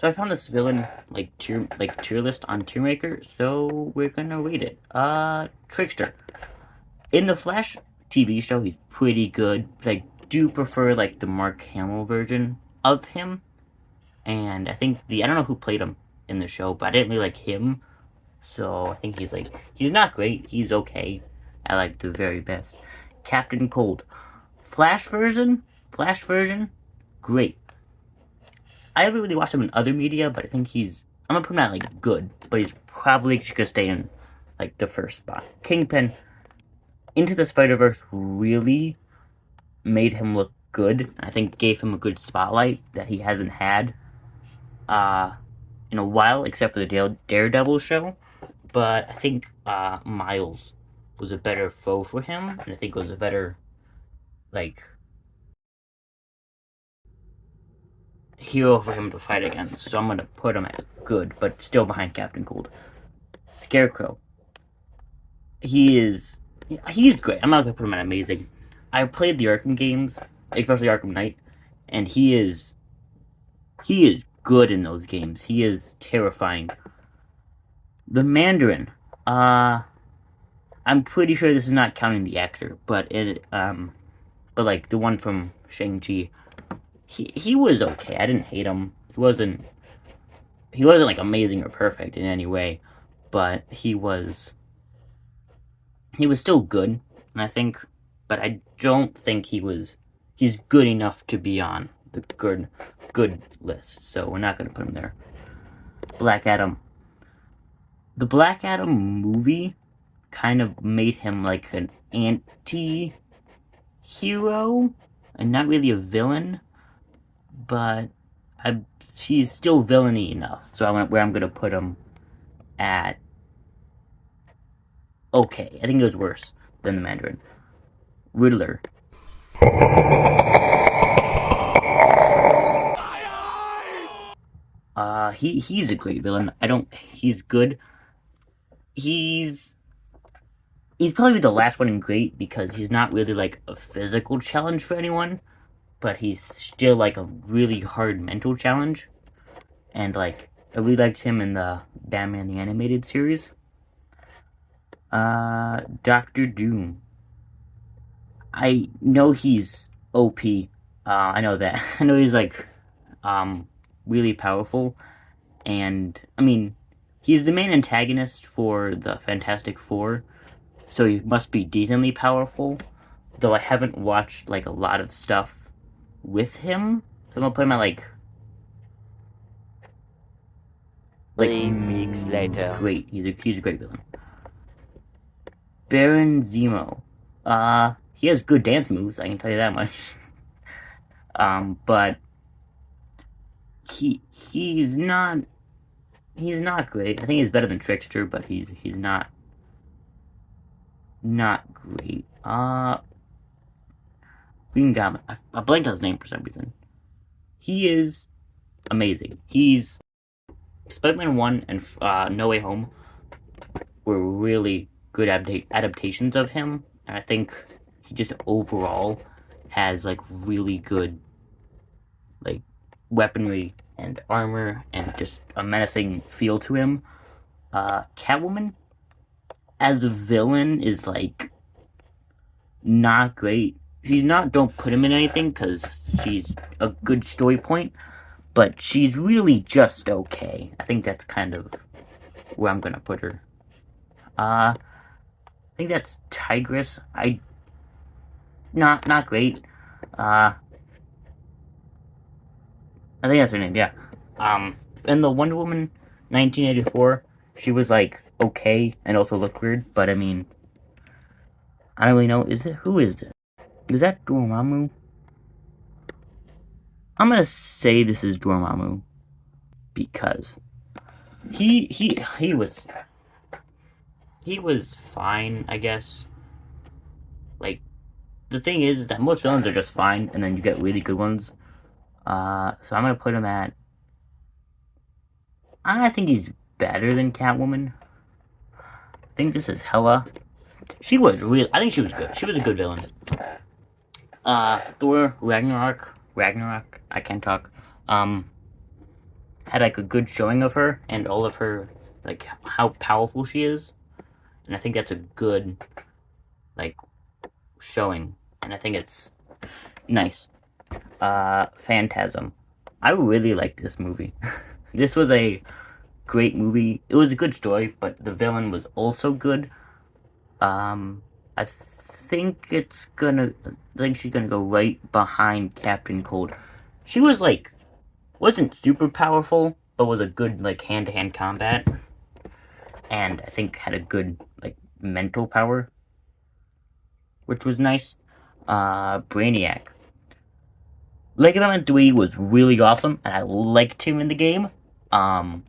So I found this villain tier list on Tiermaker, so we're gonna rate it. Trickster. In the Flash TV show, he's pretty good, but I do prefer like the Mark Hamill version of him. And I think I don't know who played him in the show, but I didn't really like him. So I think he's not great. He's okay. I like the very best. Captain Cold. Flash version, great. I haven't really watched him in other media, but I think I'm gonna put him at like good, but he's probably just gonna stay in like the first spot. Kingpin, Into the Spider-Verse really made him look good. I think gave him a good spotlight that he hasn't had in a while, except for the Daredevil show. But I think Miles was a better foe for him, and I think it was a better like hero for him to fight against. So I'm gonna put him at good, but still behind Captain Cold. Scarecrow. He's great. I'm not gonna put him at amazing. I played the Arkham games, especially Arkham Knight, and he is good in those games. He is terrifying. The Mandarin. I'm pretty sure this is not counting the actor, but like the one from Shang-Chi, he was okay. I didn't hate him. He wasn't like amazing or perfect in any way, but he was still good, and I think, but I don't think he's good enough to be on the good list, so we're not going to put him there. Black Adam. The Black Adam movie kind of made him like an anti-hero, and not really a villain, but he's still villainy enough, so I'm going to put him at okay. I think it was worse than the Mandarin. Riddler. He's a great villain. He's good. He's probably the last one in great because he's not really like a physical challenge for anyone, but he's still like a really hard mental challenge. And like, I really liked him in the Batman the Animated Series. Doctor Doom. I know he's OP. I know that. I know he's like, really powerful. And, I mean, he's the main antagonist for the Fantastic Four, so he must be decently powerful. Though I haven't watched, like, a lot of stuff with him. So I'm gonna put him at, like 3 weeks later. Great. He's a great villain. Baron Zemo. He has good dance moves, I can tell you that much. But he's not great. I think he's better than Trickster, but he's not great. Green Goblin. I blanked on his name for some reason. He is amazing. He's Spider-Man 1 and No Way Home were really good adaptations of him, and I think he just overall has like really good like weaponry and armor and just a menacing feel to him. Catwoman as a villain is like not great. Don't put him in anything because she's a good story point, but she's really just okay. I think that's kind of where I'm gonna put her. I think that's Tigress. Not great. I think that's her name, yeah. In the Wonder Woman 1984, she was like okay and also looked weird, but I mean, I don't really know. Who is this? Is that Dormammu? I'm gonna say this is Dormammu because he was fine, I guess. Like, the thing is that most villains are just fine, and then you get really good ones. So I'm gonna put him at. I think he's better than Catwoman. I think this is Hela. I think she was good. She was a good villain. Thor Ragnarok. I can't talk. had like a good showing of her and all of her, like how powerful she is, and I think that's a good like showing, and I think it's nice. Phantasm. I really liked this movie. This was a great movie. It was a good story, but the villain was also good. I think it's gonna. I think she's gonna go right behind Captain Cold. She was like, wasn't super powerful, but was a good like hand-to-hand combat, and I think had a good like mental power, which was nice. Brainiac. Lego Batman 3 was really awesome, and I liked him in the game. Um,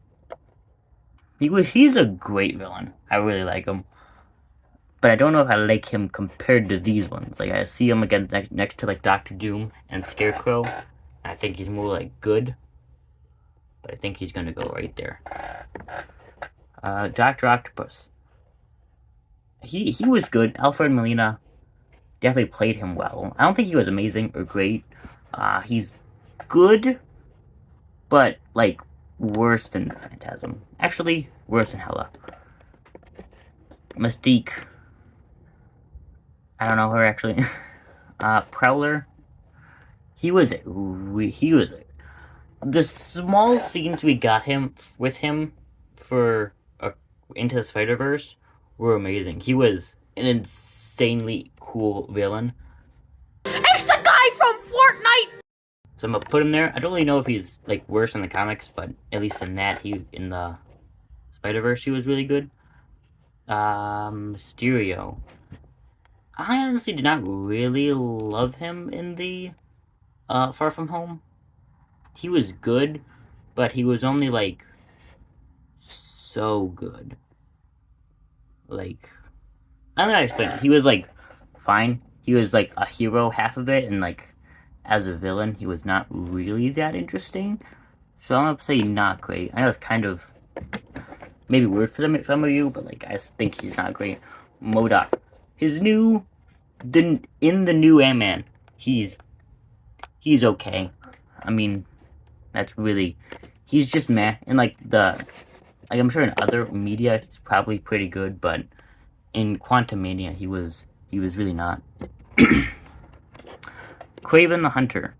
he's a great villain. I really like him. But I don't know if I like him compared to these ones. Like, I see him again next to, like, Doctor Doom and Scarecrow. And I think he's more, like, good. But I think he's gonna go right there. Dr. Octopus. He was good. Alfred Molina definitely played him well. I don't think he was amazing or great. He's good, but, like, worse than Phantasm. Actually, worse than Hela. Mystique. I don't know her, actually. Prowler. He was the small scenes we got with him for Into the Spider-Verse were amazing. He was an insanely cool villain. It's the guy from Fortnite! So I'm gonna put him there. I don't really know if he's like worse in the comics, but at least in in the Spider-Verse he was really good. Mysterio. I honestly did not really love him in the Far From Home. He was good, but he was only like so good. Like, I don't know how to explain it. He was like fine. He was like a hero half of it, and like as a villain, he was not really that interesting. So I'm gonna say not great. I know it's kind of maybe weird for some of you, but like I think he's not great. MODOK. In the new Ant-Man, he's okay. I mean, that's really, he's just meh. And like I'm sure in other media he's probably pretty good, but in Quantumania he was really not. Kraven the Hunter.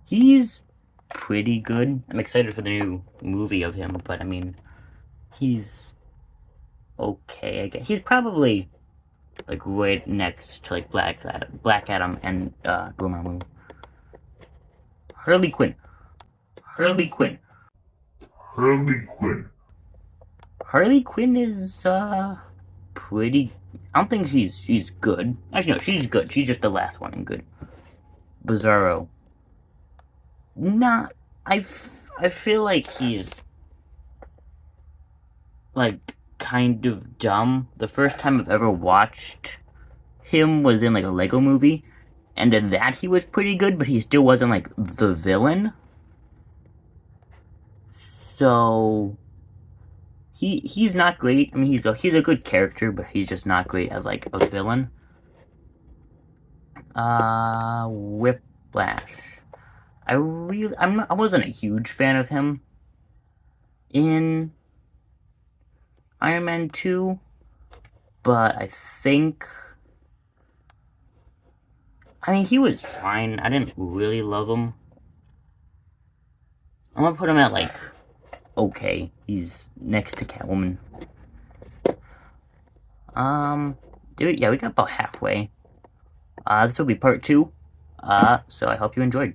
He's pretty good. I'm excited for the new movie of him, but I mean, he's okay, I guess. He's probably like right next to like Black Adam and Dormammu. Harley Quinn. Harley Quinn is pretty. I don't think she's good. Actually, no, she's good. She's just the last one and good. Bizarro. Not. I feel like he's like kind of dumb. The first time I've ever watched him was in like a Lego movie, and in that he was pretty good, but he still wasn't like the villain. So he's not great. I mean, he's a good character, but he's just not great as like a villain. Whiplash. I wasn't a huge fan of him in Iron Man 2, but I mean, he was fine. I didn't really love him. I'm gonna put him at like okay. He's next to Catwoman. Yeah, we got about halfway. This will be part 2. So I hope you enjoyed.